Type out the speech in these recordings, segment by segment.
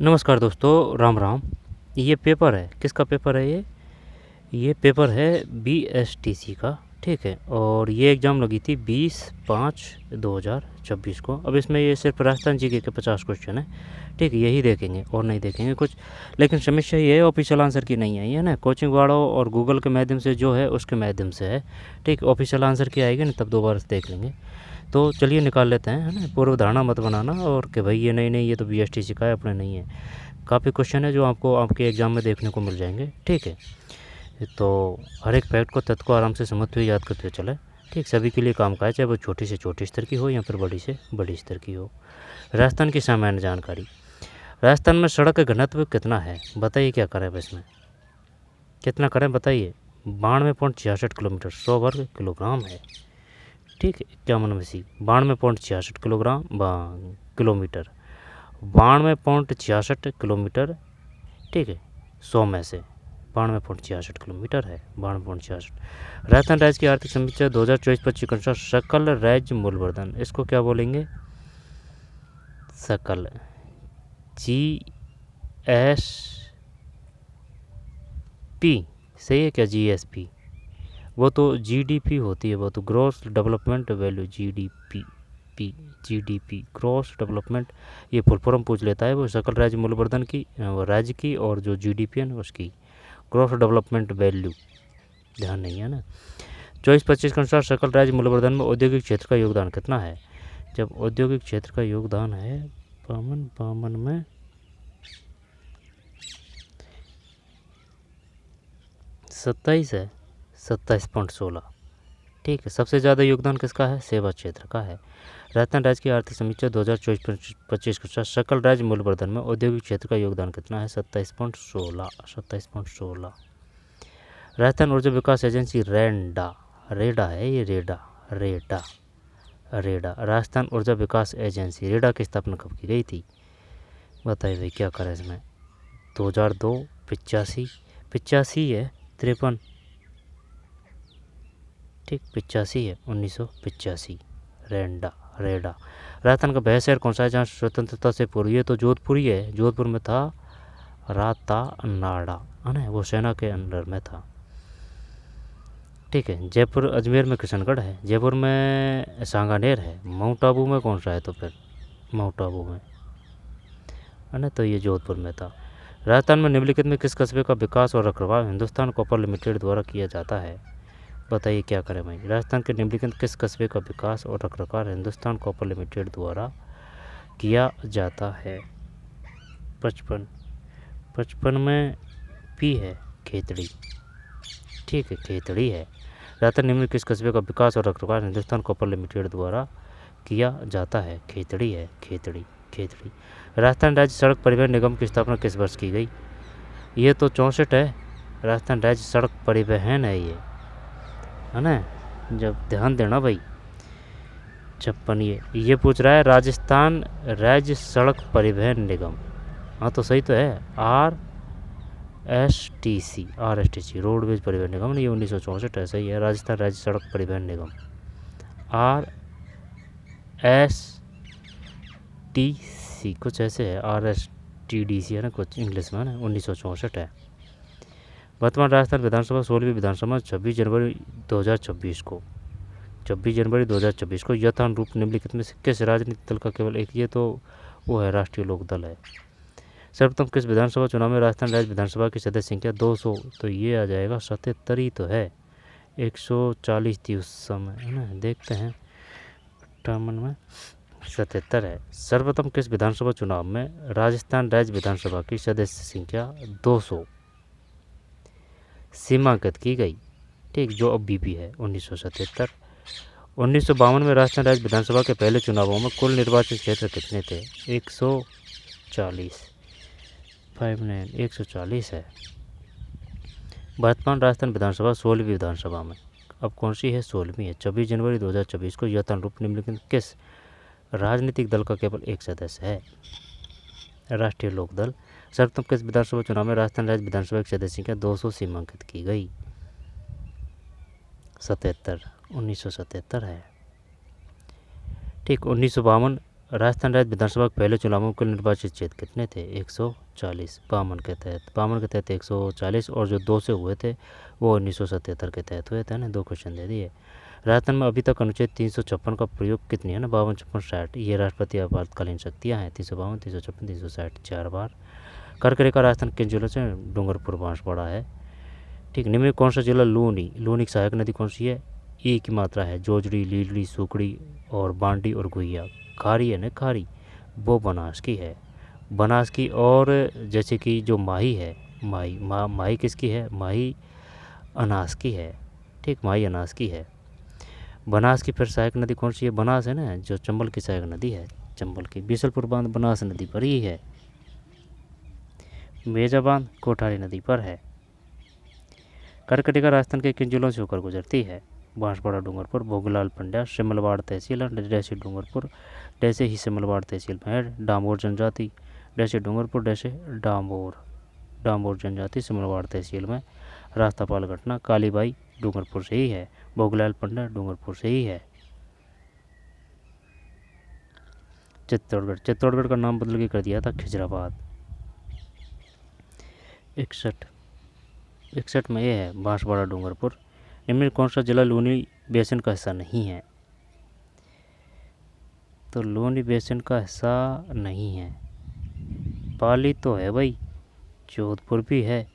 नमस्कार दोस्तों, राम राम। ये पेपर है, किसका पेपर है ये पेपर है बीएसटीसी का। ठीक है, और ये एग्ज़ाम लगी थी 20/5/2024 को। अब इसमें ये सिर्फ राजस्थान जीके के 50 क्वेश्चन है। ठीक है, यही देखेंगे और नहीं देखेंगे कुछ। लेकिन समस्या ये है, ऑफिशियल आंसर की नहीं आई है ना, कोचिंग वालों और गूगल के माध्यम से जो है उसके माध्यम से है। ठीक, ऑफिशियल आंसर की आएगी ना तब दोबारा से देख लेंगे। तो चलिए निकाल लेते हैं, है ना। पूर्व धारणा मत बनाना और कि भाई ये नहीं ये तो बीएसटीसी का है, अपने नहीं है। काफ़ी क्वेश्चन है जो आपको आपके एग्ज़ाम में देखने को मिल जाएंगे। ठीक है, तो हर एक फैक्ट को तथ्य को आराम से समझते हुए याद करते हुए चले। ठीक, सभी के लिए काम का है, चाहे वो छोटी से छोटी स्तर की हो या फिर बड़ी से बड़ी स्तर की हो। राजस्थान की सामान्य जानकारी। राजस्थान में सड़क का घनत्व कितना है, बताइए। क्या करें अब इसमें, कितना करें बताइए। 92.66 किलोमीटर 100 वर्ग किलोग्राम है। ठीक है, 51 92.66 किलोग्राम किलोमीटर 92.66 किलोमीटर। ठीक है, 100 में से 92.66 किलोमीटर है। 92.66। राजस्थान राज्य की आर्थिक समीक्षा 2024-25 के अनुसार सकल राज्य मूलवर्धन, इसको क्या बोलेंगे, सकल GSP। सही है क्या, GSP? वो तो GDP होती है, वो तो gross development value, GDP gross development, ये फुल फॉर्म पूछ लेता है वो सकल राज्य मूल्यवर्धन की, वो राज्य की, और जो GDP है ना उसकी ग्रॉस डेवलपमेंट वैल्यू, ध्यान नहीं है ना। 24-25 के अनुसार सकल राज्य मूल्यवर्धन में औद्योगिक क्षेत्र का योगदान कितना है। जब औद्योगिक क्षेत्र का योगदान है 52 में 27 है, 27.16। ठीक है, सबसे ज़्यादा योगदान किसका है, सेवा क्षेत्र का है। राजस्थान राज्य की आर्थिक समीक्षा 2024-25 के अनुसार सकल राज्य मूल्यवर्धन में औद्योगिक क्षेत्र का योगदान कितना है, 27.16। राजस्थान ऊर्जा विकास एजेंसी रेडा है ये, रेडा राजस्थान ऊर्जा विकास एजेंसी, रेडा की स्थापना कब की गई थी, बताइए भाई। क्या करें इसमें, 2002, 85 है, 53। ठीक, 85 है, 1985। रेडा। राजस्थान का वह शहर कौन सा है जहाँ स्वतंत्रता से पूर्व, ये तो जोधपुर ही है, जोधपुर में था रातानाडा, है ना, वो सेना के अंडर में था। ठीक है, जयपुर अजमेर में किशनगढ़ है, जयपुर में सांगानेर है, माउंट आबू में कौन सा है, तो फिर माउंट आबू में, है ना, तो ये जोधपुर में था। राजस्थान में निम्नलिखित में किस कस्बे का विकास और रखरखाव हिंदुस्तान कॉपर लिमिटेड द्वारा किया जाता है, बताइए। क्या करें भाई, राजस्थान के निम्नलिखित किस कस्बे का विकास और रखरखाव हिंदुस्तान कॉपर लिमिटेड द्वारा किया जाता है। 55 में पी है, खेतड़ी। ठीक है, खेतड़ी है। राजस्थान निम्न किस कस्बे का विकास और रखरखाव हिंदुस्तान कॉपर लिमिटेड द्वारा किया जाता है, खेतड़ी है, खेतड़ी। राजस्थान राज्य सड़क परिवहन निगम की स्थापना किस वर्ष की गई, ये तो 64 है। राजस्थान राज्य सड़क परिवहन है ये, है ना, जब ध्यान देना भाई। 56 ये पूछ रहा है राजस्थान राज्य सड़क परिवहन निगम, हाँ तो सही तो है, RSTC रोडवेज परिवहन निगम, ये 1964 है, सही है। राजस्थान राज्य सड़क परिवहन निगम RSTC कुछ ऐसे है, RSTDC है ना कुछ इंग्लिश में ना, 1964 है। वर्तमान राजस्थान विधानसभा 16वीं विधानसभा 26 जनवरी 2024 को यथान रूप निम्नलिखित में से किस राजनीतिक दल का केवल एक, ये तो वो है राष्ट्रीय लोक दल है। सर्वप्रथम किस विधानसभा चुनाव में राजस्थान राज्य विधानसभा की सदस्य संख्या 200, तो ये आ जाएगा 77 ही तो है, 140 थी उस समय, है ना, देखते हैं 58 में 77 है। सर्वप्रथम किस विधानसभा चुनाव में राजस्थान राज्य विधानसभा की सदस्य संख्या 200 सीमांकित की गई, ठीक, जो अब भी है 1977। 1952 में राजस्थान राज्य विधानसभा के पहले चुनावों में कुल निर्वाचन क्षेत्र कितने थे, 140 140 है। वर्तमान राजस्थान विधानसभा 16वीं विधानसभा में अब कौन सी है, 16वीं है। 26 जनवरी 2024 को यथानुरूप निम्नलिखित किस राजनीतिक दल का केवल एक सदस्य है, राष्ट्रीय लोक दल। सर्वप्रथम किस विधानसभा चुनाव में राजस्थान राज्य विधानसभा की सदस्य संख्या 200 सीमांकित की गई, 1977 है। ठीक, 1952 राजस्थान राज्य विधानसभा के पहले चुनाव में कुल निर्वाचित क्षेत्र कितने थे? 140 52 के तहत 140, और जो 2 से हुए थे वो 1977 के तहत हुए थे ना। 2 क्वेश्चन दे दिए। राजस्थान में अभी तक अनुच्छेद 356 का प्रयोग कितनी है ना? 52, 56, 60। ये राष्ट्रपति आपातकालीन शक्तियाँ हैं। 352, 356, 360 4 बार। कर्क रेखा राजस्थान किन जिलों से? डूंगरपुर, बांसवाड़ा है। ठीक। निम्न में कौन सा जिला लूनी की सहायक नदी कौन सी है? ई की मात्रा है। जोजड़ी, लीलड़ी, सुकड़ी और बांडी और गुइया। खारी है ना, खारी, वो बनास की है। बनास की। और जैसे कि जो माही है, माही किसकी है? माही अनास की है। ठीक, माही अनास की है। बनास की फिर सहायक नदी कौन सी है? बनास है ना, जो चंबल की सहायक नदी है, चंबल की। बीसलपुर बांध बनास नदी पर ही है। मेजा बांध कोठारी नदी पर है। कर्कटिका राजस्थान के किन जिलों से होकर गुजरती है? बांसवाड़ा, डूंगरपुर, भोगलाल पंड्या, सिमलवाड़ तहसील, डैसे डूंगरपुर, डैसे ही सिमलवाड़ तहसील में है। डामोर जनजाति, डैसे डूंगरपुर, डैसे डामोर जनजाति सिमलवाड़ तहसील में। रास्तापाल घटना कालीबाई डूंगरपुर से ही है। भोगलाल पंड्या डूंगरपुर से ही है। चित्तौड़गढ़ का नाम बदल के कर दिया था खिजराबाद। 61 में ये है बांसवाड़ा, डूंगरपुर। इनमें कौन सा जिला लूनी बेसिन का हिस्सा नहीं है? तो लूनी बेसिन का हिस्सा नहीं है। पाली तो है भाई, जोधपुर भी है।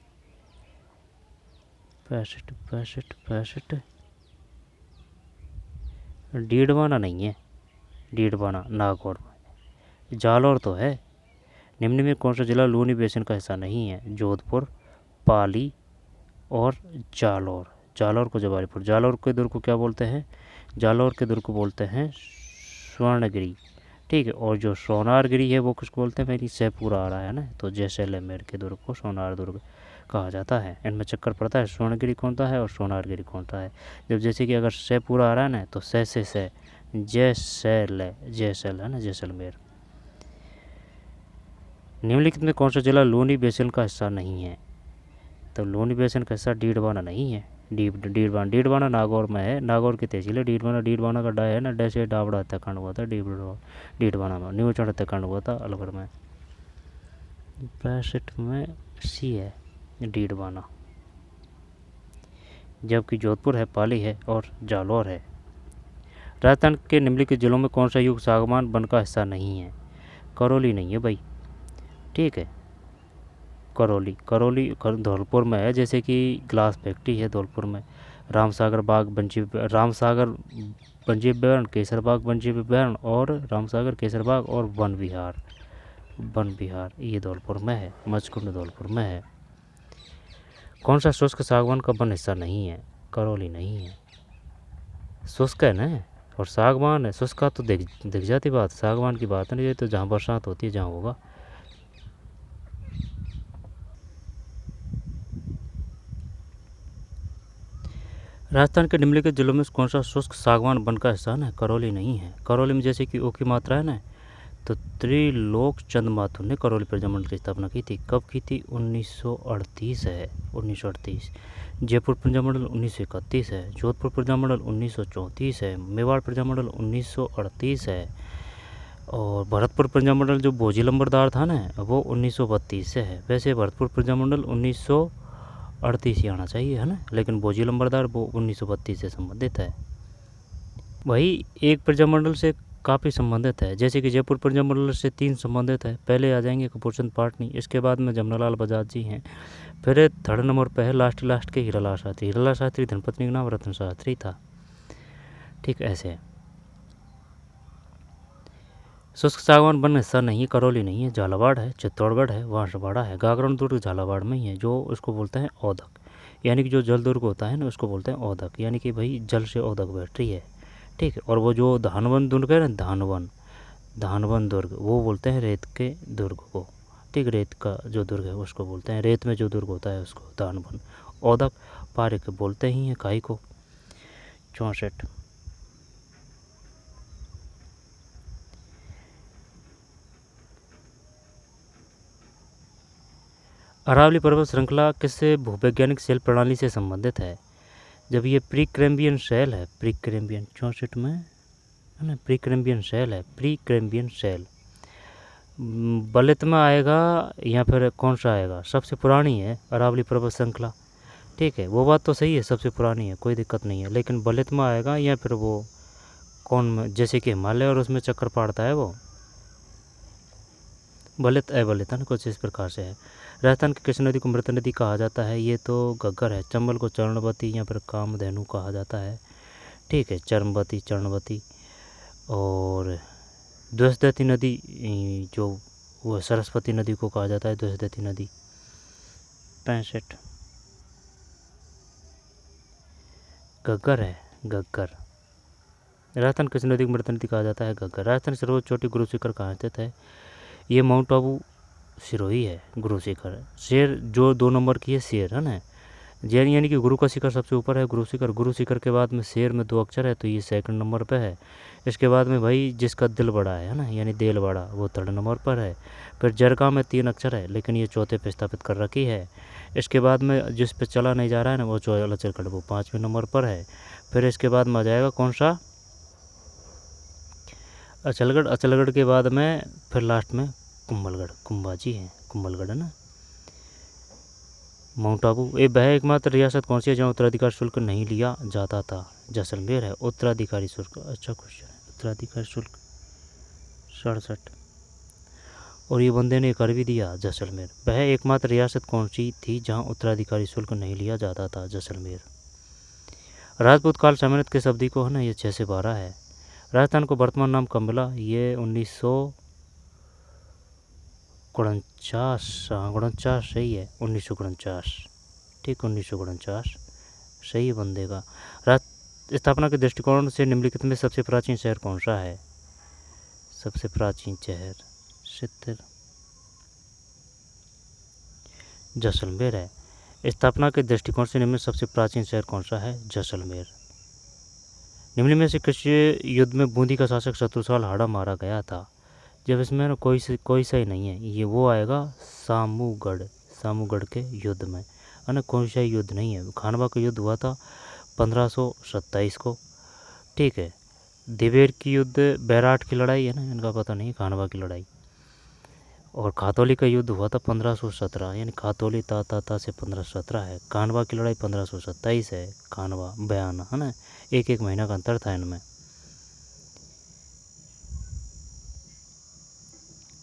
65 डीडवाना नहीं है। डीडवाना नागौर में। जालौर तो है। निम्न में कौन सा जिला लूनी बेसिन का हिस्सा नहीं है? जोधपुर, पाली और जालौर। जालौर को जवालीपुर। जालौर के दुर्ग को क्या बोलते हैं? जालौर के दुर्ग को बोलते हैं स्वर्णगिरी। ठीक है। और जो सोनारगिरी है वो किसको बोलते हैं? मेरी सहपूरा आ रहा है ना, तो जैसलमेर के दुर्ग को सोनार दुर्ग कहा जाता है। इनमें चक्कर पड़ता है, स्वर्णगिरी कौन सा है और सोनारगिरी कौन सा है। जब जैसे कि अगर सहपूरा आ रहा है ना, तो से जैसल है ना, जैसलमेर। निम्नलिखित में कौन सा जिला लूनी बेसिन का हिस्सा नहीं है? तो लूनी बेसिन का हिस्सा डीडवाना नहीं है। डीडवाना नागौर में है। नागौर की तहसील है डीडवाना का डा है ना, डे से डावड़ा हत्याकांड हुआ था डीडवाना में। न्यूचड़ हत्याकांड हुआ था अलवर में। 65 में सी है डीडवाना। जबकि जोधपुर है, पाली है और जालौर है। राजस्थान के निम्नलिखित जिलों में कौन सा युग सागवान वन का हिस्सा नहीं है? करौली नहीं है भाई। ठीक है। करौली धौलपुर में है। जैसे कि ग्लास फैक्ट्री है धौलपुर में। रामसागर वन्य विवरण, केसर बाग वन्य विवरण और रामसागर केसर बाग और वन विहार ये धौलपुर में है। मचकुंड धौलपुर में है। कौन सा शुष्क सागवान का वन हिस्सा नहीं है? करौली नहीं है। शुष्क है ना, और सागवान है। शुष्क का तो दिख जाती बात, सागवान की बात नहीं। ये तो जहाँ बरसात होती है जहाँ होगा। राजस्थान के निम्नलिखित जिलों में कौन सा शुष्क सागवान वन का हिस्सा है? करौली नहीं है। करौली में जैसे कि ओ की मात्रा है ना, तो त्रिलोक चंद माथुर ने करौली प्रजामंडल की स्थापना की थी। कब की थी? 1938 है। 1938। जयपुर प्रजामंडल 1931 है। जोधपुर प्रजामंडल 1934 है। मेवाड़ प्रजामंडल 1938 है। और भरतपुर प्रजामंडल जो भोजी लंबरदार था ना, वो 1932 से है। वैसे भरतपुर प्रजामंडल 1938 ही आना चाहिए है ना, लेकिन भोजी लंबरदार वो 1932 से संबंधित है। वही एक प्रजामंडल से काफ़ी संबंधित है। जैसे कि जयपुर प्रजामंडल से 3 संबंधित है। पहले आ जाएंगे कपूरचंद पाटनी, इसके बाद में जमनालाल बजाज जी हैं। फिर 3rd नंबर पर है लास्ट के हीरालाल शास्त्री। धनपत्नी का नाम रत्न शास्त्री था। ठीक, ऐसे है। शुष्क सागवान वन हिस्सा नहीं है। करौली नहीं है। झालावाड़ है, चित्तौड़गढ़ है, बांसवाड़ा है। गागरण दुर्ग झालावाड़ में ही है, जो उसको बोलते हैं औदक। यानी कि जो जल दुर्ग होता है ना, उसको बोलते हैं औदक। यानी कि भाई जल से औदक बैठ रही है। ठीक है। और वो जो धानवन दुर्ग है ना, धानवन दुर्ग, वो बोलते हैं रेत के दुर्ग को। ठीक, रेत का जो दुर्ग है उसको बोलते हैं, रेत में जो दुर्ग होता है उसको धानवन। औदक पारिक बोलते ही हैं काई को। 64। अरावली पर्वत श्रृंखला किस भूवैज्ञानिक सेल प्रणाली से संबंधित है? जब ये प्री कैम्ब्रियन सेल है, प्री कैम्ब्रियन। 64 में है ना, प्री कैम्बियन सेल है, प्री कैम्बियन सेल। बलित में आएगा या फिर कौन सा आएगा, सबसे पुरानी है अरावली पर्वत श्रृंखला, ठीक है, वो बात तो सही है, सबसे पुरानी है, कोई दिक्कत नहीं है, लेकिन बलित में आएगा या फिर वो कौन में, जैसे कि हिमालय और उसमें चक्कर पाड़ता है वो बलित अबलित है ना, कुछ इस प्रकार से है। राजस्थान की किस नदी को मृत नदी कहा जाता है, ये तो घग्गर है। चंबल को चरणवती या फिर कामधेनु कहा जाता है, ठीक है, चरणवती चरणवती। और द्वसदती नदी जो वो सरस्वती नदी को कहा जाता है द्वसदती नदी। 65 घग्गर है, घग्गर। राजस्थान किस नदी को मृत नदी कहा जाता है, घग्गर। राजस्थान सर्वोच्च चोटी गुरु शिखर कहाँ स्थित है, ये माउंट आबू सिरोही है, गुरु शिखर। शेर जो 2 नंबर की है शेर है ना, जैन यानी कि गुरु का शिखर सबसे ऊपर है, गुरु शिखर। गुरु शिखर के बाद में शेर में 2 अक्षर है तो ये 2nd नंबर पे है। इसके बाद में भाई जिसका दिल बड़ा है ना, यानी देल बड़ा, वो 3rd नंबर पर है। फिर जरका में 3 अक्षर है लेकिन ये 4थे पे स्थापित कर रखी है। इसके बाद में जिस पे चला नहीं जा रहा है ना, वो अचलगढ़, वो 5वें नंबर पर है। फिर इसके बाद में आ जाएगा कौन सा, अचलगढ़। अचलगढ़ के बाद में फिर लास्ट में कुंभलगढ़, कुंभाजी है, कुंभलगढ़ है ना। माउंट आबू वह एकमात्र रियासत कौन सी है जहाँ उत्तराधिकार शुल्क नहीं लिया जाता था, जैसलमेर है। उत्तराधिकारी शुल्क, अच्छा क्वेश्चन है, उत्तराधिकारी शुल्क 67। और ये बंदे ने कर भी दिया, जैसलमेर। वह एकमात्र रियासत कौन सी थी जहाँ उत्तराधिकारी शुल्क नहीं लिया जाता था, जैसलमेर। राजपूत काल सामंत के शब्दी को है ना, ये 6 से 12 है। राजस्थान को वर्तमान नाम कब मिला, ये 1949 सही है, 1949, ठीक, 1949 सही है बंदे का। स्थापना के दृष्टिकोण से निम्नलिखित में सबसे प्राचीन शहर कौन सा है, सबसे प्राचीन शहर 70 जैसलमेर है। स्थापना के दृष्टिकोण से निम्न सबसे प्राचीन शहर कौन सा है, जैसलमेर। निम्न में से किस युद्ध में बूंदी का शासक शत्रुसाल हाड़ा मारा गया था, जब इसमें कोई सही नहीं है, ये वो आएगा सामूगढ़ के युद्ध में, है ना, कोई सही युद्ध नहीं है। खानवा का युद्ध हुआ था 1527 को, ठीक है। दिवेर की युद्ध, बैराट की लड़ाई है ना, इनका पता नहीं, खानवा की लड़ाई। और खातौली का युद्ध हुआ था 1517, यानी खातौली ता से 1517 है। खानवा की लड़ाई 1527 है, खानवा बयान है ना, एक महीना का अंतर था इनमें।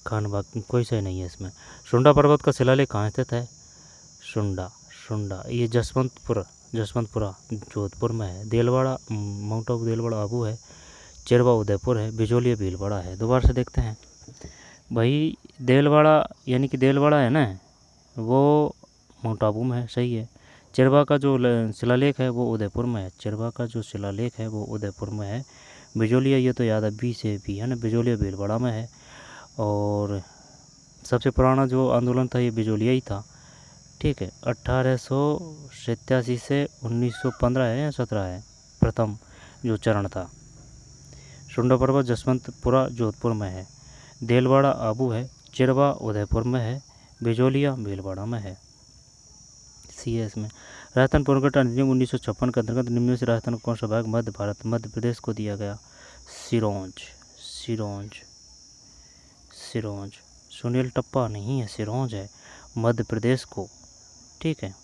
खानवा कोई सही नहीं है इसमें। शुंडा पर्वत का शिलालेख कहाँ स्थित है, शुंडा ये जसवंतपुरा जोधपुर में है। देलवाड़ा माउंट आबू देलवाड़ा आबू है। चिरवा उदयपुर है। बिजोलिया भीलवाड़ा है। दोबारा से देखते हैं भाई, देलवाड़ा यानी कि देलवाड़ा है ना, वो माउंट आबू में है, सही है। चिरवा का जो शिलालेख है वो उदयपुर में है, चिरवा का जो शिलालेख है वो उदयपुर में है। बिजोलिया ये तो याद है, बी से भी है ना, बिजोलिया भीलवाड़ा में है। और सबसे पुराना जो आंदोलन था ये बिजोलिया ही था, ठीक है। 1887 से 1915 है या 17 है, प्रथम जो चरण था। शुंडा पर्वत जसवंतपुरा जोधपुर में है। देलवाड़ा आबू है। चिरवा उदयपुर में है। बिजोलिया भीलवाड़ा में है। सी है इसमें। राजस्थान पुनर्गठन अधिनियम 1956 के अंतर्गत निम्न में से राजस्थान को कौन सा भाग मध्य प्रदेश को दिया गया, सिरोंज। सुनील टप्पा नहीं है, सिरोंज है मध्य प्रदेश को, ठीक है।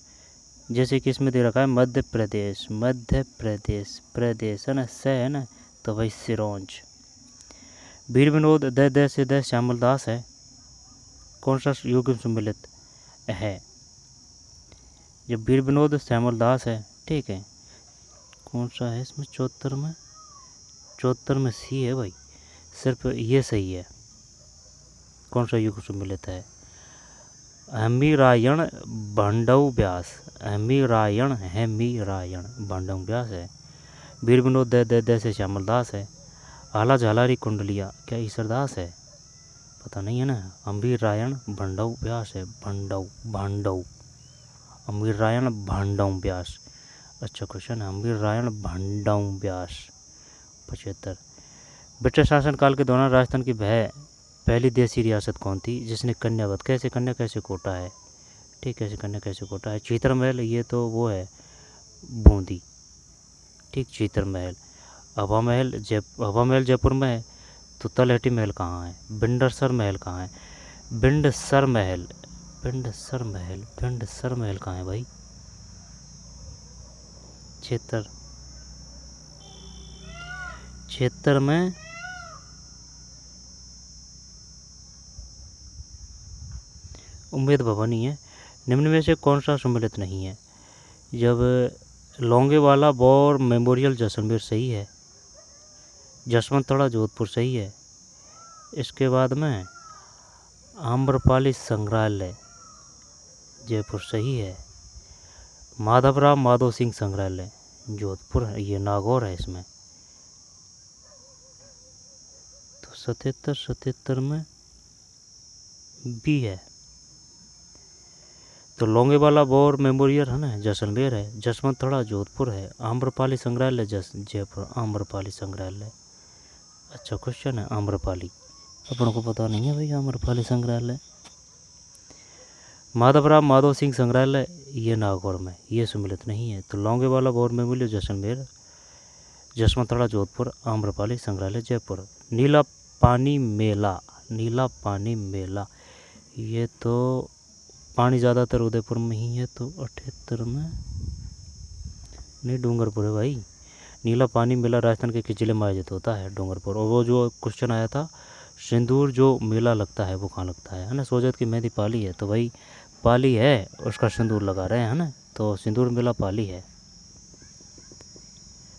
जैसे कि इसमें दे रखा है मध्य प्रदेश है ना, है ना, तो भाई सिरोंज। वीर विनोद द से द श्यामल दास है, कौन सा युग सम्मिलित है, जब वीर विनोद श्यामल दास है, ठीक है, कौन सा है इसमें, 74 में सी है भाई, सिर्फ ये सही है। कौन सा युग सम्मिलित है, हेमीरायण भांडव व्यास, हेमीरायण भांडव व्यास है। वीर विनोद द से श्यामल दास है। आला झालारी कुंडलिया क्या ईश्वरदास है, पता नहीं है ना। अमीरायण भांडव व्यास है, भांडव अमीरायण भांडव व्यास, अच्छा क्वेश्चन है, अमीरायण भांडव व्यास। 75 ब्रिटिश शासनकाल के दौरान राजस्थान की पहली देसी रियासत कौन थी जिसने कन्यावत, कैसे कन्या कैसे कोटा है, ठीक, कैसे कन्या कैसे कोटा है। चीतर महल, ये तो वो है बूंदी, ठीक, चीतर महल। हवा महल जयपुर में है, तो तलहटी महल कहाँ है? बिंडसर महल कहाँ है? बिंडसर महल कहाँ है भाई? क्षेत्र में उम्मेद भवन ही है। निम्न में से कौन सा सम्मिलित नहीं है? जब लोंगेवाला वॉर मेमोरियल जैसलमेर सही है, जसवंतड़ा जोधपुर सही है, इसके बाद में आम्रपाली संग्रहालय जयपुर सही है, माधव सिंह संग्रहालय जोधपुर है, ये नागौर है इसमें। तो 77 में बी है। तो लोंगेवाला वॉर मेमोरियल है ना जैसलमेर है, जसवंतड़ा जोधपुर है, आम्रपाली संग्रहालय जयपुर, आम्रपाली संग्रहालय। अच्छा क्वेश्चन है आम्रपाली, अपनों को पता नहीं है भाई आम्रपाली संग्रहालय। माधव सिंह संग्रहालय ये नागौर में, ये सम्मिलित नहीं है। तो लोंगेवाला वॉर मेमोरियल जैसलमेर, जसवंतड़ा जोधपुर, आम्रपाली संग्रहालय जयपुर। नीला पानी मेला ये तो पानी ज़्यादातर उदयपुर में ही है, तो 78 में नहीं, डूंगरपुर है भाई। नीला पानी मेला राजस्थान के किस जिले में आयोजित होता है? डूंगरपुर। और वो जो क्वेश्चन आया था सिंदूर जो मेला लगता है वो कहाँ लगता है ना? सोजत की मेहंदी पाली है, तो भाई पाली है, उसका सिंदूर लगा रहे हैं ना, तो सिंदूर मेला पाली है,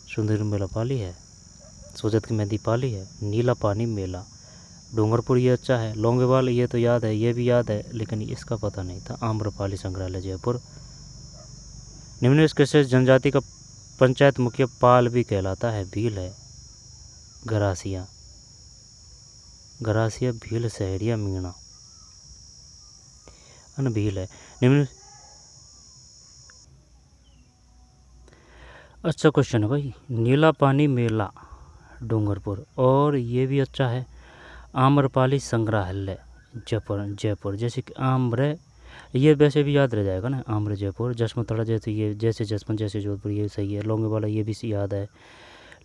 सिंदूर मेला पाली है, सोजत की मेहंदी पाली है। नीला पानी मेला डूंगरपुर ये अच्छा है। लोंगेवाल ये तो याद है, ये भी याद है, लेकिन इसका पता नहीं था। आम्रपाली संग्रहालय जयपुर। निम्नलिखित किस जनजाति का पंचायत मुखिया पाल भी कहलाता है? भील है, गरासिया, भील, सहरिया, मीणा, भील है। निम्न अच्छा क्वेश्चन है भाई। नीला पानी मेला डूंगरपुर, और ये भी अच्छा है आम्रपाली संग्रहालय जयपुर। जैसे कि आम्र, ये वैसे भी याद रह जाएगा ना, आम्र जयपुर। जसवंतड़ा जैसे ये, जैसे जसवंत जैसे जोधपुर, ये सही है। लोंगेवाला ये भी याद है,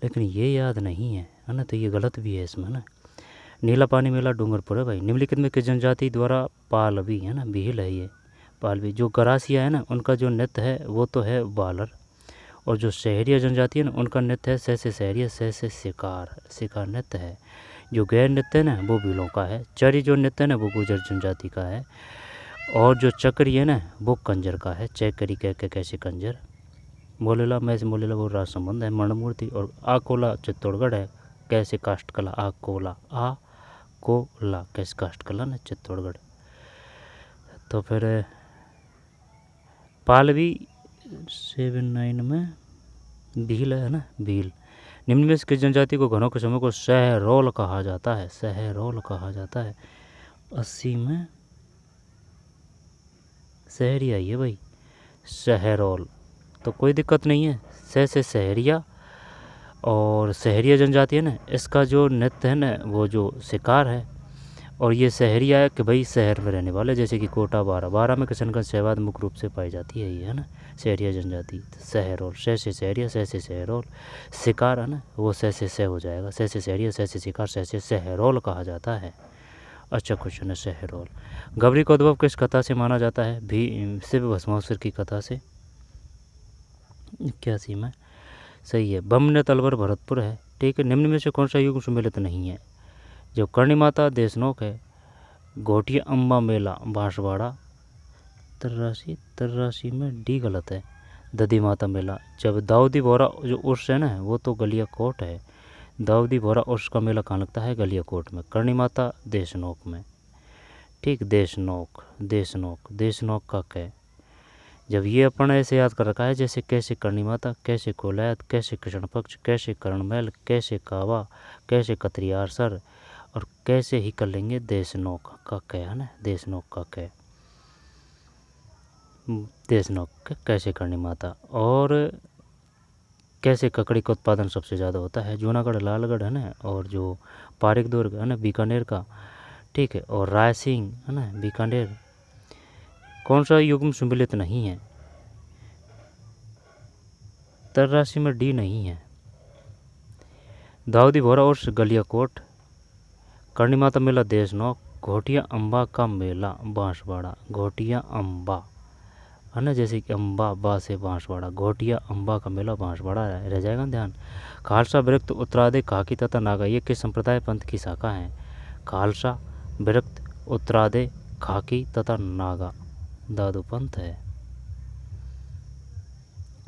लेकिन ये याद नहीं है ना, तो ये गलत भी है इसमें ना। नीला पानी मेला डूंगरपुर है भाई। निम्नलिखित में किस जनजाति द्वारा पाल भी है ना, भील है ये, पाल भी। जो गरासिया है ना, उनका जो नृत्य है वो तो है बालर, और जो शहरिया जनजाति है ना, उनका नृत्य है सैसे सहरिया, सैसे शिकार नृत्य है। जो गैर नृत्य है ना वो भीलों का है। चरी जो नृत्य है ना वो गुर्जर जनजाति का है, और जो चक्री है ना वो कंजर का है। चैकरी कह के कैसे कंजर। मोलेला में से मोलेला वो राज संबंध है। मणमूर्ति और आकोला चित्तौड़गढ़ है। कैसे काष्ठकला, आकोला कैसे काष्ठकला ना चित्तौड़गढ़। तो फिर पालवी 79 में भील है ना, भील। निम्न में किस जनजाति को घनों के समूह को सहरोल कहा जाता है? 80 में शहरी आई है भाई, सहरोल। तो कोई दिक्कत नहीं है। से सहरिया, और सहरिया जनजाति है ना, इसका जो नृत्य है ना वो जो शिकार है, और ये सहरिया है कि भाई शहर में रहने वाले, जैसे कि कोटा, बारह में किशनगंज, शहबाद मुख्य रूप से पाई जाती है ये है ना, सहरिया जनजाति। सहरोल, से सहरिया, से सहरोल। शिकार है ना वो से हो जाएगा, से सहरिया, से शिकार, से सहरोल कहा जाता है। अच्छा क्वेश्चन है सहरोल। गबरी का उद्भव किस कथा से माना जाता है? भी शिव भस्मासुर की कथा से। 81 में सही है। बमने तलवर भरतपुर है, ठीक है। निम्न में से कौन सा युग सम्मिलित नहीं है? जो करणी माता देशनोक है, घोटिया अम्बा मेला बांसवाड़ा, 83 में डी गलत है। दधी माता मेला, जब दाऊदी बोरा जो उर्स है ना वो तो गलियाकोट है। दाऊदी बोरा उर्स का मेला कहाँ लगता है? गलियाकोट में। करणी माता देशनोक में, ठीक। देशनोक का कै। जब ये अपन ऐसे याद कर रखा है, जैसे कैसे करणी माता, कैसे कोलैत, कैसे कृष्ण पक्ष, कैसे करणमैल, कैसे कावा, कैसे कतरियार सर, और कैसे ही कर लेंगे देशनोक का कै है ना, देशनोक का कै। देशनोक कैसे करणी माता। और कैसे ककड़ी का उत्पादन सबसे ज़्यादा होता है? जूनागढ़, लालगढ़ है ना, और जो पारिक दुर्ग है ना बीकानेर का, ठीक है, और रायसिंह है ना बीकानेर। कौन सा युग्म सम्मिलित नहीं है? 83 में डी नहीं है। दाऊदी भोरा उर्स गलियाकोट, करणी माता मेला देशनोक, घोटिया अम्बा का मेला बांसवाड़ा। घोटिया अम्बा है ना, जैसे कि अम्बा बा से बांसवाड़ा, घोटिया अम्बा का मेला बांसवाड़ा रह जाएगा ध्यान। खालसा विरक्त उत्तरादि काकी तथा नागा, ये किस संप्रदाय पंथ की शाखा हैं? खालसा विरक्त उत्तरादि खाकी तथा नागा दादू पंथ है।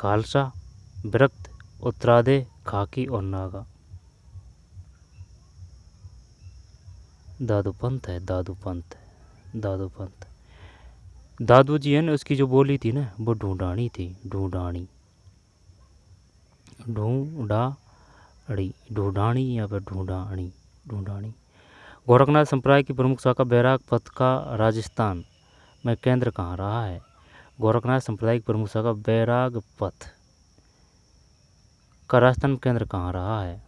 खालसा विरक्त उत्तरादि खाकी और नागा दादू पंथ है। दादू पंथ है, दादू पंथ। दादू जी है ना, उसकी जो बोली थी ना वो ढूंढानी थी, ढूंढानी, ढूंढाड़ी, ढूंढानी या फिर ढूंढानी, ढूंढानी। गोरखनाथ संप्रदाय की प्रमुख शाखा बैराग पथ का राजस्थान में केंद्र कहाँ रहा है? गोरखनाथ संप्रदाय की प्रमुख शाखा बैराग पथ का राजस्थान में केंद्र कहाँ रहा है?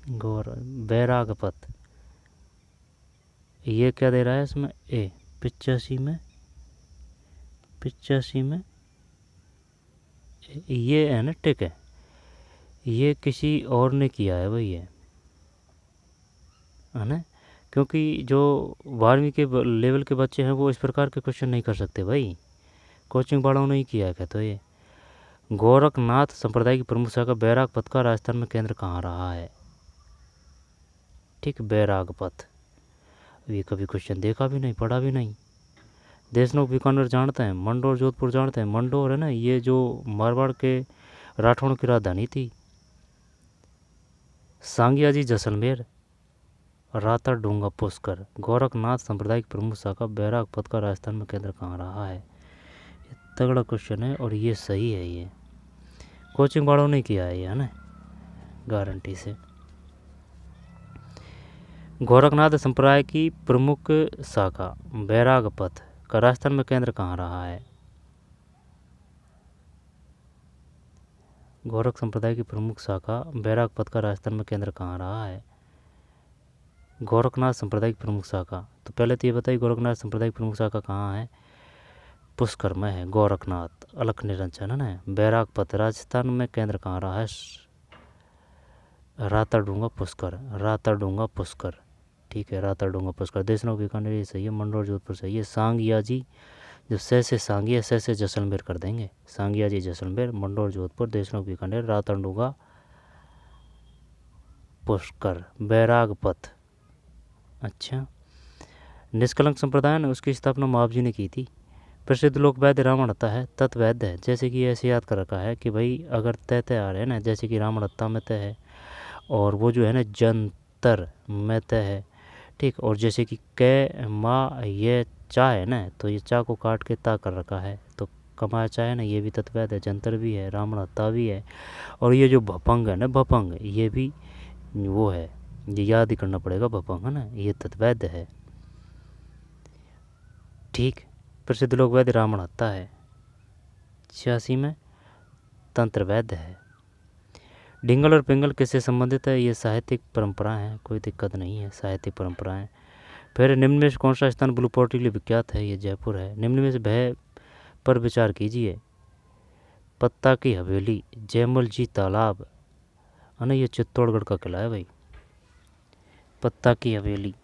बैराग पथ, ये क्या दे रहा है इसमें? ए 85 में, 85 में ये है ना, टिक है, ये किसी और ने किया है भाई, ये है ना, क्योंकि जो 12वीं के लेवल के बच्चे हैं वो इस प्रकार के क्वेश्चन नहीं कर सकते भाई, कोचिंग वालों ने ही किया है। तो ये गोरखनाथ संप्रदाय की प्रमुख शाखा बैराग पथ का राजस्थान में केंद्र कहाँ रहा है? ठीक, बैराग पथ। ये कभी क्वेश्चन देखा भी नहीं, पढ़ा भी नहीं। देशनोक बीकानेर जानते हैं, मंडोर जोधपुर जानते हैं। मंडोर है ना, ये जो मारवाड़ के राठौड़ की राजधानी थी। सांगियाजी जैसलमेर, राता डूंगा पुष्कर। गोरखनाथ संप्रदाय की प्रमुख शाखा बैराग पथ का राजस्थान में केंद्र कहाँ रहा है? ये तगड़ा क्वेश्चन है और ये सही है, ये कोचिंग वालों ने किया है, ये है ना, गारंटी से। गोरखनाथ संप्रदाय की प्रमुख शाखा बैराग पथ का राजस्थान में केंद्र कहाँ रहा है? गोरख संप्रदाय की प्रमुख शाखा बैराग पथ का राजस्थान में केंद्र कहाँ रहा है? गोरखनाथ संप्रदाय की प्रमुख शाखा, तो पहले तो ये बताइए गोरखनाथ संप्रदाय की प्रमुख शाखा कहाँ है? पुष्कर में है। गोरखनाथ अलख निरंजन है ना। बैराग पथ राजस्थान में केंद्र कहाँ रहा है? राताडूंगा पुष्कर, राताडूंगा पुष्कर, ठीक है, राताडूंगा पुष्कर। देशनोक बीकानेर ये सही है, मंडोर जोधपुर सही है। सांगियाजी, जब से सांगिया से जैसलमेर कर देंगे, सांगियाजी जैसलमेर, मंडोर जोधपुर, देशनोक बीकानेर, राताडूंगा पुष्कर, बैराग पथ। अच्छा, निष्कलंक संप्रदाय ने उसकी स्थापना महावजी ने की थी। प्रसिद्ध लोक वैद्य रावणहत्ता है, तत्वैद्य है, जैसे कि ऐसे याद कर रखा है कि भाई अगर तय आ रहे हैं ना, जैसे कि रावणहत्ता में तय है और वो जो है ना जंतर में तय है, ठीक, और जैसे कि कै माँ ये चा है ना, तो ये चा को काट के ता कर रखा है, तो कमाया चा है ना, ये भी तत्वैध है, जंतर भी है, रावणहत्ता भी है। और ये जो भपंग है ना, भपंग, ये भी वो है, ये याद ही करना पड़ेगा, भपंग है ना, ये तत्वैध है, ठीक। प्रसिद्ध लोक वैद्य रावणहत्ता है। 86 में तंत्र वैद्य है। डिंगल और पिंगल किससे संबंधित है? ये साहित्यिक परंपराएं हैं, कोई दिक्कत नहीं है, साहित्यिक परंपराएं। फिर निम्न में से कौन सा स्थान ब्लू पोर्ट के लिए विख्यात है? ये जयपुर है। निम्न में से भय पर विचार कीजिए। पत्ता की हवेली, जयमल जी तालाब है ना, ये चित्तौड़गढ़ का किला है भाई, पत्ता की हवेली।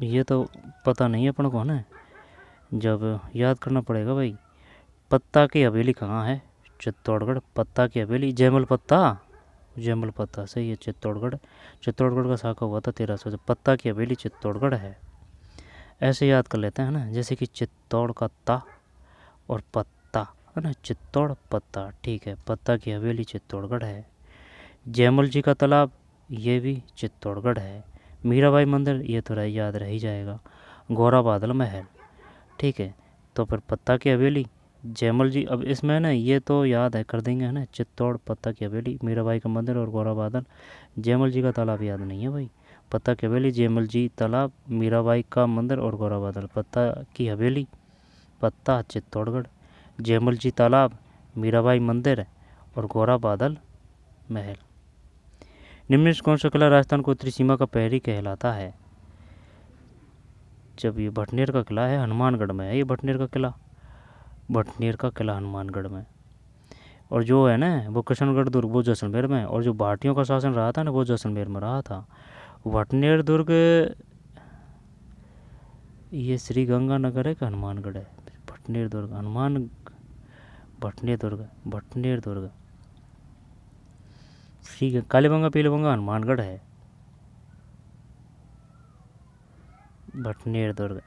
ये तो पता नहीं है अपन को ना, जब याद करना पड़ेगा भाई। पत्ता की हवेली कहाँ है? चित्तौड़गढ़। पत्ता की हवेली जयमल पत्ता, जयमल पत्ता सही है, चित्तौड़गढ़। चित्तौड़गढ़ का शाखा हुआ था 1300 से। पत्ता की हवेली चित्तौड़गढ़ है, ऐसे याद कर लेते हैं ना, जैसे कि चित्तौड़ का ता और पत्ता है ना, चित्तौड़ पत्ता, ठीक है। पत्ता की हवेली चित्तौड़गढ़ है। जयमल जी का तालाब, ये भी चित्तौड़गढ़ है। मीराबाई मंदिर, ये तो याद रह ही जाएगा। गौरा बादल महल, ठीक है। तो फिर पत्ता की हवेली, जयमल जी, अब इसमें ना ये तो याद है, कर देंगे है ना, चित्तौड़, पत्ता की हवेली, मीराबाई का मंदिर और गौरा बादल। जयमल जी का तालाब याद नहीं है भाई। पत्ता की हवेली, जयमल जी तालाब, मीराबाई का मंदिर और गौरा बादल। पत्ता की हवेली, पत्ता चित्तौड़गढ़, जयमल जी तालाब, मीराबाई मंदिर और गौरा बादल महल। निम्न से कौन सा किला राजस्थान को उत्तरी सीमा का प्रहरी कहलाता है? जब ये भटनेर का किला है, हनुमानगढ़ में है ये भटनेर का किला, भटनेर का किला हनुमानगढ़ में। और जो है ना वो किशनगढ़ दुर्ग वो जैसलमेर में, और जो भाटियों का शासन रहा था ना वो जैसलमेर में रहा था। भटनेर दुर्ग ये श्री गंगानगर है कि हनुमानगढ़ है? भटनेर दुर्ग भटनेर दुर्ग श्री कालीबंगा पीलीबंगा हनुमानगढ़ है। भटनेर दुर्ग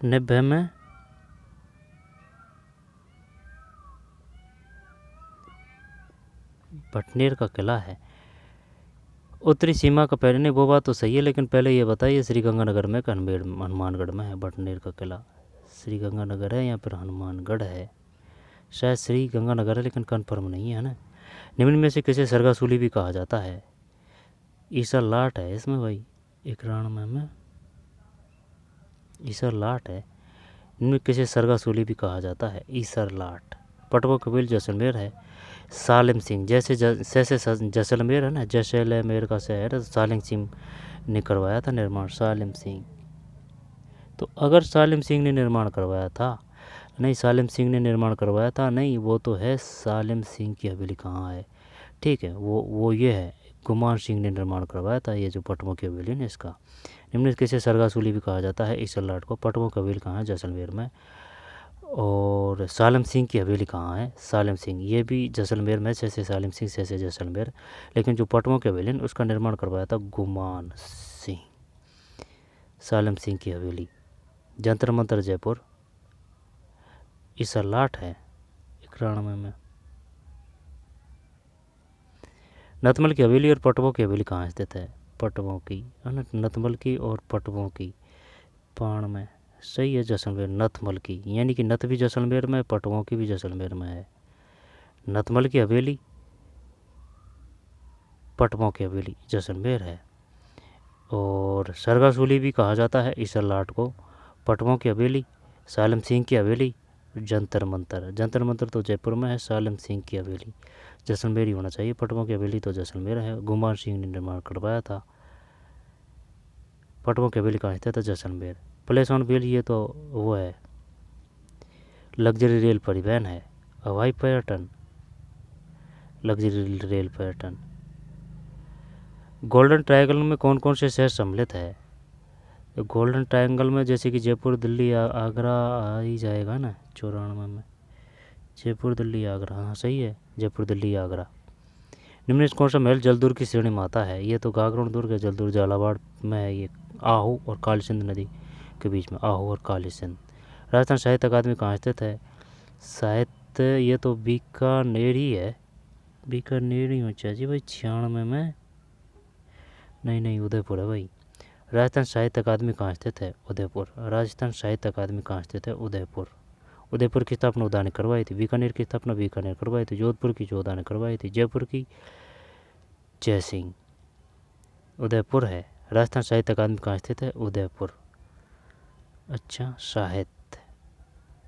90 में भटनेर का किला है। उत्तरी सीमा का पहले नहीं, वो बात तो सही है, लेकिन पहले ये बताइए श्री गंगानगर में कि हनुमानगढ़ में है भटनेर का किला? श्री गंगानगर है या फिर हनुमानगढ़ है? शायद श्री गंगानगर है, लेकिन कन्फर्म नहीं है ना। निम्न में से किसे सरगासूली भी कहा जाता है? ईसा लाट है इसमें भाई, 91 में ईसा लाट है। इनमें किसे सरगासूली भी कहा जाता है? ईसर लाट। पटवा कबील जैसलमेर है। सालिम सिंह, जैसे जैसलमेर है ना, जैसलमेर का शहर सालिम सिंह ने करवाया था निर्माण। सालिम सिंह, तो अगर सालिम सिंह ने निर्माण करवाया था, नहीं सालिम सिंह ने निर्माण करवाया था, नहीं वो तो है सालिम सिंह की हवेली कहाँ है, ठीक है, वो ये है गुमान सिंह ने निर्माण करवाया था, ये जो पटवा की हवेली है इसका। निम्न किसे सरगासूली भी कहा जाता है? ईसर लाट को। पटवा की हवेली कहाँ है? जैसलमेर में। और सालिम सिंह की हवेली कहाँ है? सालिम सिंह, ये भी जैसलमेर में, जैसे सालिम सिंह जैसे जैसलमेर, लेकिन जो पटवा की हवेली उसका निर्माण करवाया था गुमान सिंह। सालिम सिंह की हवेली। जंतर मंतर जयपुर ईसर लाट है 91 में। नतमल की हवेली और पटवों की हवेली कहाँ स्थित है? पटवों की, नतमल की और पटवों की पाण में, सही है जैसलमेर। नतमल की यानी कि नत भी जैसलमेर में, पटवों की भी जैसलमेर में है। नतमल की हवेली, पटवों की हवेली जैसलमेर है। और सरगासूली भी कहा जाता है ईसर लाट को। पटवों की हवेली, सालिम सिंह की हवेली, जंतर मंतर। जंतर मंतर तो जयपुर में है, सालिम सिंह की हवेली जैसलमेर ही होना चाहिए। पटवों की हवेली तो जैसलमेर है, गुमान सिंह ने निर्माण करवाया था। पटवों की हवेली कहाँ स्थित है? जैसलमेर। प्लेस ऑन व्हील ये तो वो है, लग्जरी रेल परिवहन है, हवाई पर्यटन, लग्जरी रेल पर्यटन। गोल्डन ट्रायंगल में कौन कौन से शहर सम्मिलित है? गोल्डन ट्रायंगल में जैसे कि जयपुर दिल्ली आगरा आ ही जाएगा ना 94 में। जयपुर दिल्ली आगरा, हाँ सही है, जयपुर दिल्ली आगरा। निम्न कौन सा महल जलदुर्ग की श्रेणी में आता है? ये तो गागरोन दुर्ग है, जलदुर्ग झालावाड़ में है ये, आहू और काली सिंध नदी के बीच में, आहू और काली सिंध। राजस्थान साहित्य अकादमी कहाँ स्थित है? साहित्य ये तो बीकानेर ही है, बीकानेर ही होना चाहिए भाई। 96 में नहीं उदयपुर है भाई। राजस्थान साहित्य अकादमी कहाँ स्थित है? उदयपुर। राजस्थान साहित्य अकादमी कहाँ स्थित है? उदयपुर। उदयपुर की स्थापना उदा ने करवाई थी। बीकानेर की स्थापना बीकानेर करवाई थी। जोधपुर की जोधा ने करवाई थी। जयपुर की जय सिंह। उदयपुर है। राजस्थान साहित्य अकादमी कहाँ स्थित है? उदयपुर। अच्छा, साहित्य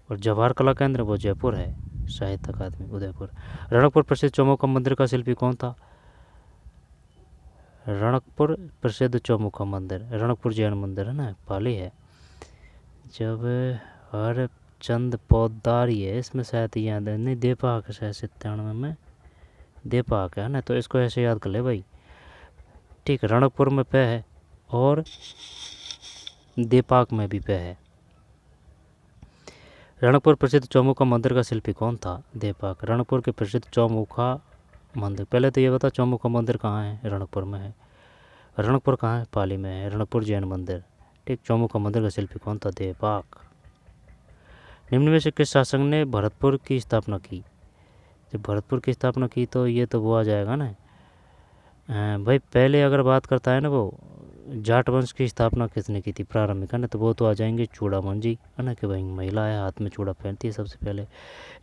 और जवाहर कला केंद्र वो जयपुर है, साहित्य अकादमी उदयपुर। रणकपुर प्रसिद्ध चौमुखा मंदिर का शिल्पी कौन था? रणकपुर प्रसिद्ध चौमुखा मंदिर, रणकपुर जैन मंदिर है ना, पाली है। जब हर चंद पौधारी है इसमें, शायद याद है नहीं, देपाक शायद 97 में देपाक है ना, तो इसको ऐसे याद कर ले भाई, ठीक। रणकपुर में पे है और देपाक में भी पे है। रणकपुर प्रसिद्ध चौमुखा मंदिर का शिल्पी कौन था? देपाक। रणकपुर के प्रसिद्ध चौमुखा मंदिर, पहले तो ये बता चौमुखा मंदिर कहाँ है? रणकपुर में है। रणकपुर कहाँ है? पाली में है। रणकपुर जैन मंदिर, ठीक। चौमुखा मंदिर का शिल्पी कौन था? देपाक। निम्न में से किस शासक ने भरतपुर की स्थापना की? जब भरतपुर की स्थापना की तो ये तो वो आ जाएगा ना भाई, पहले अगर बात करता है ना वो जाट वंश की स्थापना किसने की थी प्रारंभिक, है ना, तो वो तो आ जाएंगे चूड़ामन जी, है ना, कि भाई महिला है, हाथ में चूड़ा पहनती है सबसे पहले।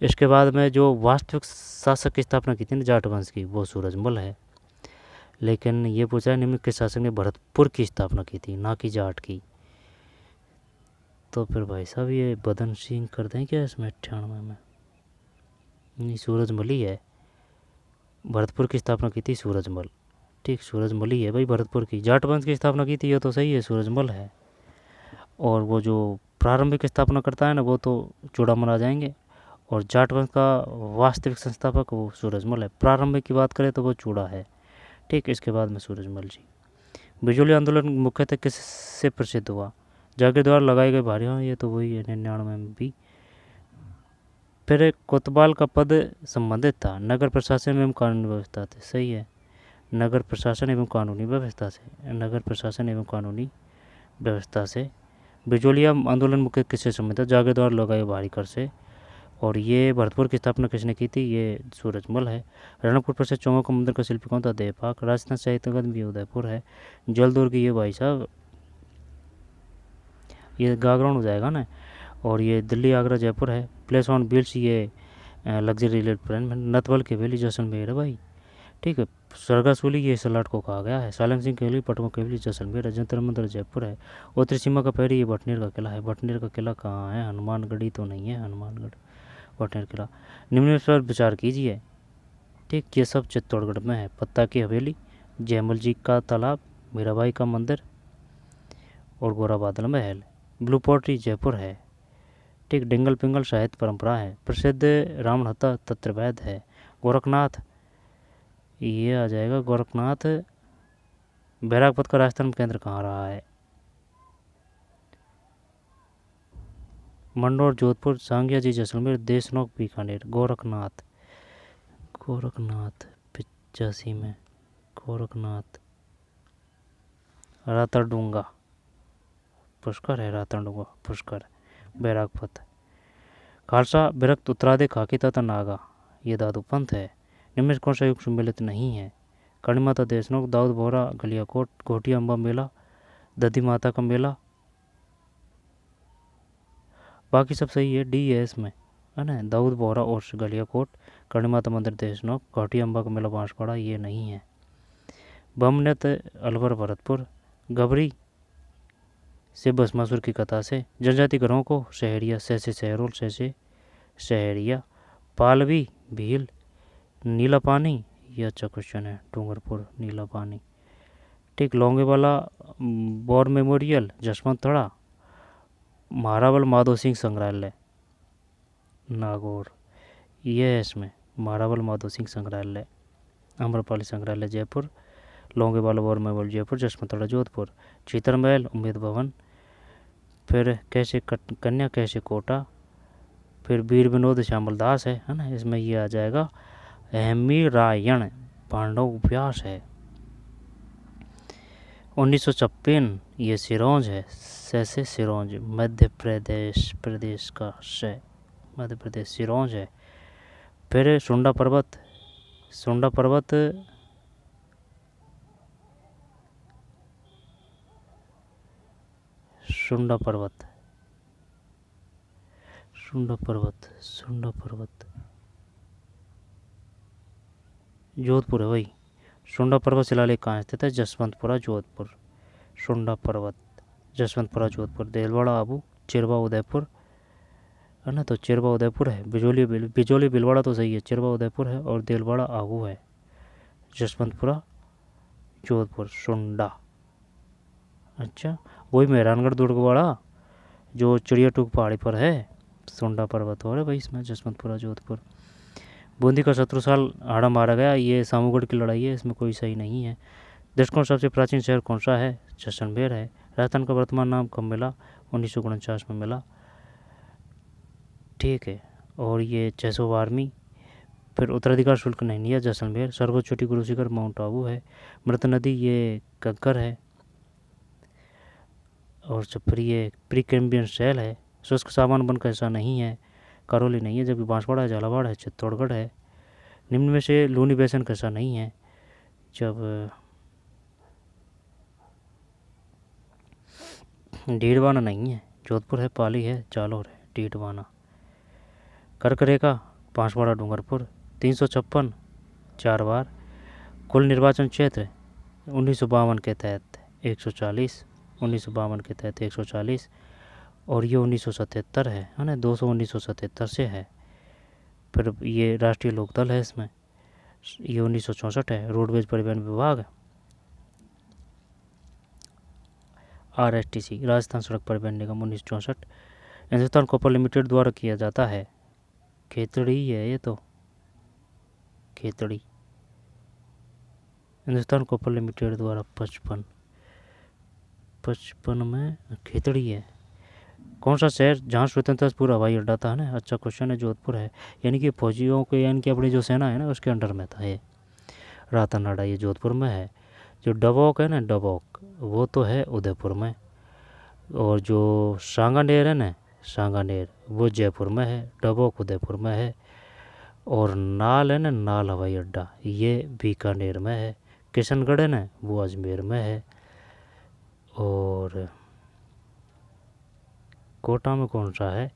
इसके बाद में जो वास्तविक शासक की स्थापना की थी ना जाट वंश की, वो सूरजमल है। लेकिन ये पूछा है निम्न किस शासक ने भरतपुर की स्थापना की थी, ना कि जाट की। तो फिर भाई साहब ये बदन सिंह कर दें क्या इसमें 98 में? नहीं, सूरजमल ही है। भरतपुर की स्थापना की थी सूरजमल, ठीक, सूरजमल ही है भाई। भरतपुर की जाट वंश की स्थापना की थी, ये तो सही है, सूरजमल है। और वो जो प्रारंभिक स्थापना करता है ना वो तो चूड़ामल आ जाएंगे। और जाट वंश का वास्तविक संस्थापक वो सूरजमल है। प्रारंभ की बात करें तो वो चूड़ा है। ठीक, इसके बाद में सूरजमल जी। बिजोली आंदोलन मुख्यतः किससे प्रसिद्ध हुआ? जागीर द्वारा लगाए गए भारी, हाँ ये तो वही है 99 में भी। फिर कोतवाल का पद संबंधित था नगर प्रशासन एवं कानूनी व्यवस्था से। सही है, नगर प्रशासन एवं कानूनी व्यवस्था से, नगर प्रशासन एवं कानूनी व्यवस्था से। बिजोलिया आंदोलन मुख्य किससे संबंधित था? जागीर द्वारा लगाए भारी कर से। और ये भरतपुर की स्थापना किसने की थी? ये सूरजमल है। रणकपुर प्रसिद्ध चौंगा का मंदिर का शिल्पी कौन था? देवपाक। राजस्थान साहित्य अकादमी भी उदयपुर है। जलदौर की ये भाई साहब ये गागराउंड हो जाएगा ना। और ये दिल्ली आगरा जयपुर है। प्लेस ऑन व्हील्स ये लग्जरी एयरप्लेन में। नथवल की हवेली जैसलमेर है भाई। ठीक है। सरगासुली ये सलाट को कहा गया है। सालंग सिंह की हवेली पटवा की हवेली जैसलमेर है। जंतर मंतर जयपुर है। उत्तरी सीमा का पहरी ये भटनेर का किला है। भटनेर का किला कहाँ है? हनुमानगढ़ी तो नहीं है, हनुमानगढ़ भटनेर किला। निम्न पर विचार कीजिए। ठीक, ये सब चित्तौड़गढ़ में है। पत्ता की हवेली, जयमल जी का तालाब, मीराबाई का मंदिर और गोरा बादल महल। ब्लू पोट्री जयपुर है। ठीक, डिंगल पिंगल साहित्य परंपरा है। प्रसिद्ध रामहत्ता तत्वैध है। गोरखनाथ ये आ जाएगा। गोरखनाथ। बैरागपत का राजस्थान केंद्र कहाँ रहा है? मंडोर जोधपुर, सांगिया जी जैसलमेर, देशनोक बीकानेर। गोरखनाथ, गोरखनाथ 85 में। गोरखनाथ। रातरडूंगा पुष्कर है। रातरडूंगा पुष्कर। बैरागपत। खालसा विरक्त उत्तरादि खाकी तथा नागा ये दादू पंथ है। निम्न में कौन सा युग सम्मिलित नहीं है? करणी माता देशनोक, दाऊद बोहरा गलियाकोट, घोटी अम्बा मेला, दधी माता का मेला। बाकी सब सही है, डी है इसमें, है ना। दाऊद बोहरा और गलियाकोट, करणी माता मंदिर देशनोक, घोटी अम्बा का मेला बांसवाड़ा ये नहीं है। बमनेत अलवर भरतपुर, गबरी से भस्मासुर की कथा से। जनजाति घरों को शहरिया से शहरोल से शहरिया। पालवी भील, नीला पानी ये अच्छा क्वेश्चन है। डूंगरपुर नीला पानी। ठीक, लौंगेवाला वॉर मेमोरियल जसवंतथड़ा। महारावल माधो सिंह संग्रहालय नागौर ये है इसमें। महारावल माधो सिंह संग्रहालय। अम्रपाली संग्रहालय जयपुर। Longewala war memorial Jaipur. जसवंतथड़ा जोधपुर। चीतर महल उम्मेद भवन। फिर कैसे कन्या कैसे कोटा। फिर वीर विनोद श्यामल दास है ना। इसमें ये आ जाएगा अहमी रायण पांडव उपन्यास है। 1956 ये सिरोंज है। से सिरोंज मध्य प्रदेश का से मध्य प्रदेश सिरोंज है। फिर सुंडा पर्वत। सुंडा पर्वत सुंडा पर्वत सुंडा पर्वत सुंडा पर्वत जोधपुर है भाई। सुंडा पर्वत शिलालेख कहाँ स्थित है? जसवंतपुरा जोधपुर। सुंडा पर्वत जसवंतपुरा जोधपुर। देलवाड़ा आबू, चिरवा उदयपुर है ना। तो चिरवा उदयपुर है। बिजोली बिलवाड़ा तो सही है। चिरवा उदयपुर है और देलवाड़ा आबू है। जसवंतपुरा जोधपुर। सुंडा अच्छा वही मेहरानगढ़ दुर्गवाड़ा जो चिड़िया टूक पहाड़ी पर है। सुंडा पर्वत हो रहा है भाई इसमें। जसवंतपुरा जोधपुर। बूंदी का 17 साल हाड़ा मारा गया ये सामूगढ़ की लड़ाई है। इसमें कोई सही नहीं है। देश का सबसे प्राचीन शहर कौन सा है? जैसलमेर है। राजस्थान का वर्तमान नाम कब मिला? 1949 में मिला। ठीक है। और ये 612वीं। फिर उत्तराधिकार शुल्क नहीं लिया जैसलमेर। सर्वोच्च चोटी गुरु शिखर माउंट आबू है। मृत नदी ये गग्गर है। और फिर ये प्री कैम्बियन शैल है। शुष्क सामान वन कैसा नहीं है? करौली नहीं है। जबकि बांसवाड़ा है, झालावाड़ है, चित्तौड़गढ़ है। निम्न में से लूनी बेसन कैसा नहीं है? जब डीडवाना नहीं है। जोधपुर है, पाली है, जालौर है, डीडवाना। कर्क रेखा बांसवाड़ा डूंगरपुर। 356 4 बार। कुल निर्वाचन क्षेत्र 1952 के तहत 140। 1952 के तहत 140 और ये 1977 है ना। 200 1977 से है। फिर ये राष्ट्रीय लोकदल है इसमें। ये 1964 है। रोडवेज परिवहन विभाग RSTC राजस्थान सड़क परिवहन निगम 1964। हिंदुस्तान कॉपर लिमिटेड द्वारा किया जाता है। खेतड़ी ही है ये तो, खेतड़ी। हिंदुस्तान कॉपर लिमिटेड द्वारा 55 में खेतड़ी है। कौन सा शहर जहाँ स्वतंत्रतापुर हवाई अड्डा था ना? अच्छा क्वेश्चन है, जोधपुर है। यानी कि फौजियों के, यानी कि अपनी जो सेना है ना उसके अंडर में था ये रातानाडा, ये जोधपुर में है। जो डबोक है ना, डबोक, वो तो है उदयपुर में। और जो सांगानेर है ना, सांगानेर, वो जयपुर में है, डबोक उदयपुर में है। और नाल है ना, नाल हवाई अड्डा, ये बीकानेर में है। किशनगढ़ है ना, वो अजमेर में है। और कोटा में कौन सा है?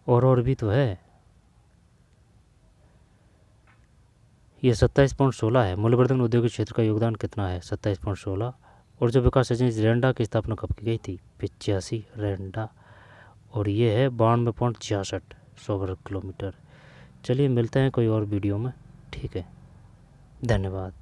और भी तो है। ये 27.16 है। मूल्यवर्धन उद्योग क्षेत्र का योगदान कितना है? 27.16। और जो विकास एजेंसी रेंडा की स्थापना कब की गई थी? 85, रेंडा। और ये है 92.66, 100 वर्ग किलोमीटर। चलिए मिलते हैं कोई और वीडियो में, ठीक है, धन्यवाद।